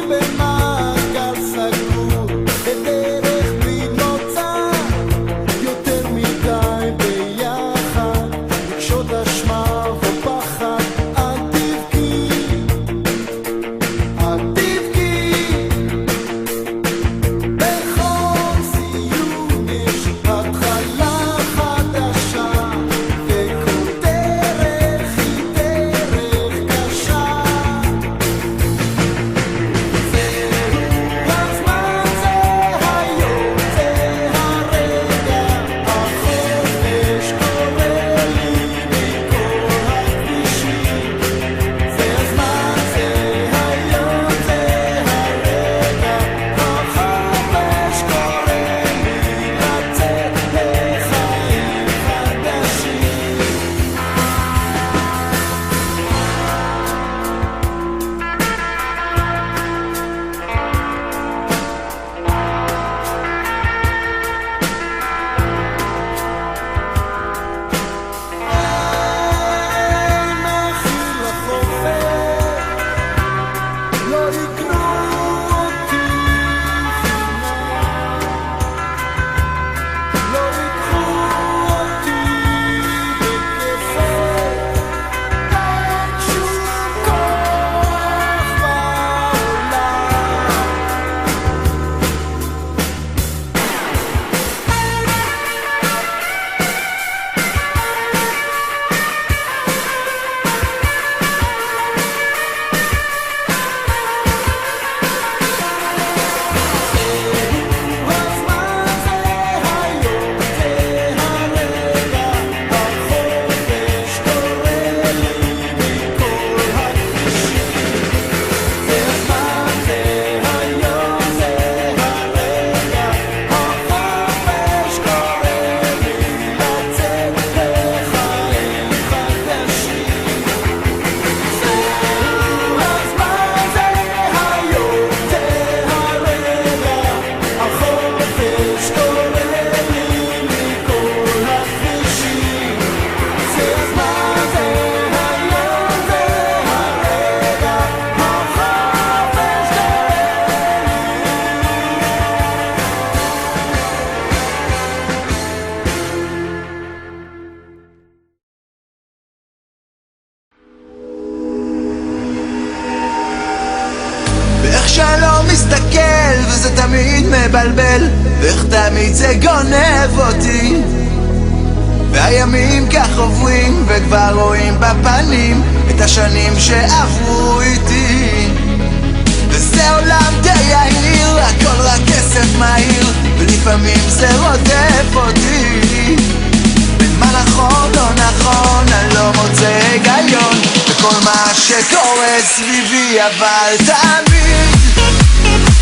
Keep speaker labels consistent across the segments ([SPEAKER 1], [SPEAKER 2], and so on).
[SPEAKER 1] במעגל סגור, בדרך בלי מוצא, יותר מדי ביחד, רגשות אשמה ופחד. אל תבכי, אל תבכי, בכל סיום יש התחלה חדשה, וכל דרך היא דרך קשה. זהו הזמן, זה היום, זה הרגע, החופש קורא לי מכל הכבישים. זה הזמן, זה היום, זה הרגע, החופש קורא לי לצאת לחיים חדשים. אין מחיר לחופש, לא יקנו אותי חינם, לא יקחו אותי בכסף, אין שום כוח בעולם. הזמן, זה היום, זה הרגע, החופש קורא לי מכל הכבישים. זה הזמן, זה היום, זה הרגע, החופש קורא לי לצאת לחיים חדשים. זהו הזמן, זה היום, זה הרגע, החופש קורא לי מכל הכבישים. זה הזמן, זה היום, זה הרגע, החופש
[SPEAKER 2] ואיך שלא מסתכל וזה תמיד מבלבל, ואיך תמיד זה גונב אותי, והימים כך עוברים וכבר רואים בפנים את השנים שעברו איתי. וזה עולם די יהיר, הכל רק כסף מהיר, ולפעמים זה רודף אותי. בין מה נכון לא נכון אני לא מוצא היגיון בכל מה שקורה סביבי, אבל תמיד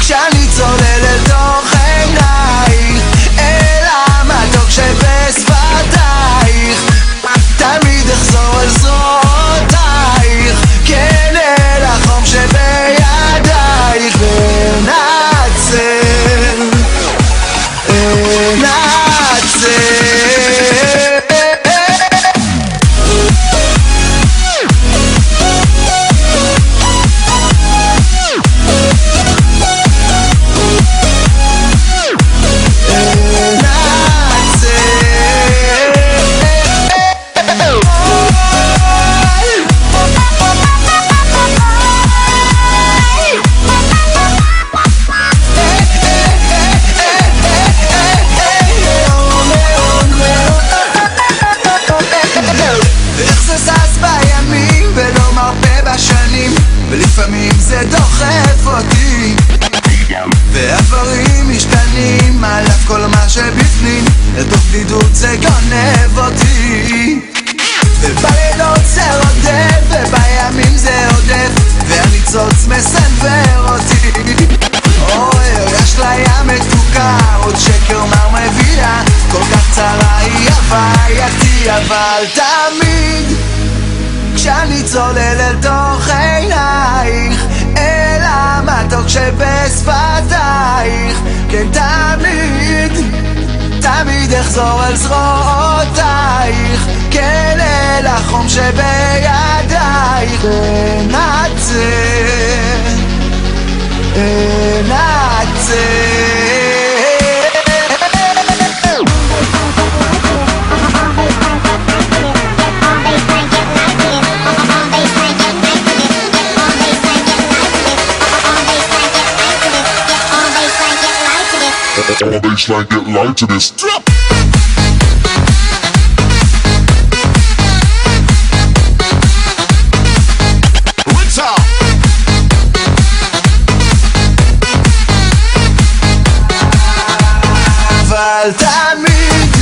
[SPEAKER 2] כשאני צולל אל תוך עינייך, אל המתוק שבשפתייך, תמיד אחזור אל זרועותייך, כן אל החום שבידייך, ונעצר, נעצר. ולפעמים זה דוחף אותי, והדברים משתנים על אף כל מה שבפנים, לתוך בדידות זה גונב אותי. ובלילות זה רודף, ובימים זה עודף, והניצוץ מסנבר אותי. אוי, יש לה ים מתוקה, עוד שקר מר מביאה, כל כך צרה היא הווייתי, אבל תמיד כשאני צולל אל תוך עינייך, אל המתוק שבשפתייך, כן תמיד, תמיד אחזור אל זרועותייך, כן אל החום שבידייך, ונעצר,
[SPEAKER 3] All baseline get live to this. Drop.
[SPEAKER 2] אבל תמיד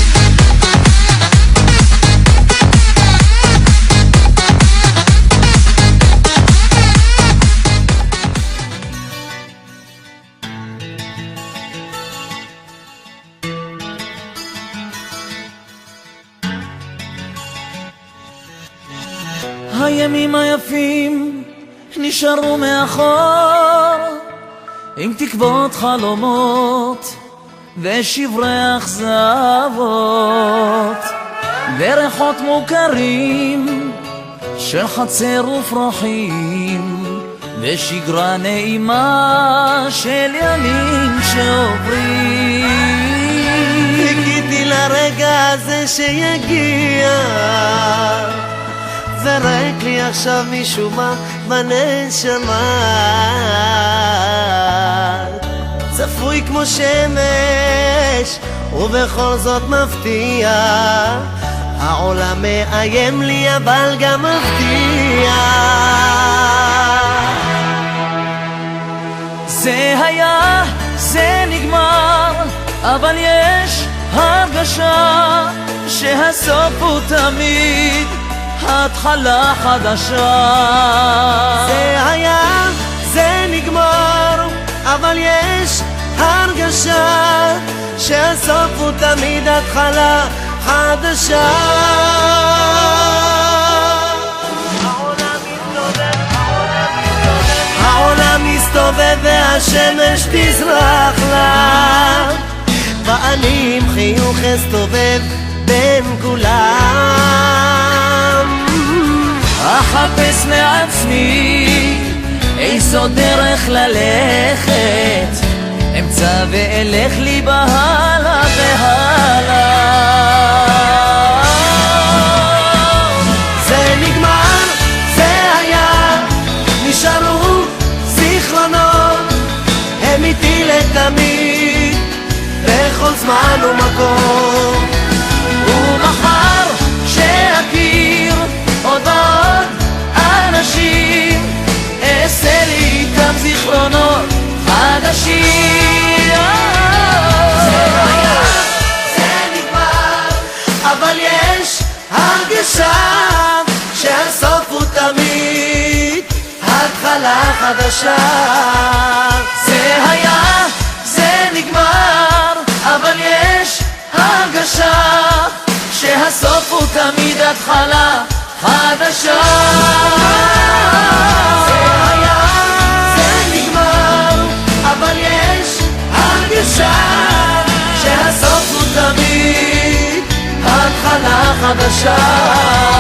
[SPEAKER 1] הימים היפים נשארו מאחור עם תקוות חלומות ושברי אכזבות וריחות מוכרים של חצר ופרחים ושגרה נעימה של ימים שעוברים.
[SPEAKER 4] חיכיתי לרגע הזה שיגיע ורק לי עכשיו משום מה בנשמה צפוי כמו שמש ובכל זאת מפתיע העולם מאיים לי אבל גם מבטיח
[SPEAKER 1] זה היה, זה נגמר, אבל יש הרגשה שהסוף הוא תמיד התחלה חדשה.
[SPEAKER 4] זה היה, זה נגמר, אבל יש הרגשה שהסוף הוא תמיד התחלה חדשה. העולם מסתובב והשמש תזרח לה ואני עם חיוך אסתובב בין כולם
[SPEAKER 1] אחפש לעצמי איזו דרך ללכת אמצא ואלך לי בהלה והלה.
[SPEAKER 4] זה נגמר, זה היה, נשארו זיכרונות הם איתי לתמיד בכל זמן ומקום
[SPEAKER 1] ומחר שאכיר עוד ועוד אנשים אעשה לי איתם זיכרונות חדשים.
[SPEAKER 4] זה היה, זה נגמר, אבל יש הרגשה שהסוף הוא תמיד התחלה חדשה.
[SPEAKER 1] זה היה, זה נגמר, אבל יש הרגשה שהסוף הוא תמיד התחלה חדשה.
[SPEAKER 4] זה היה, זה נגמר, אבל יש הרגשה שהסוף הוא תמיד התחלה חדשה.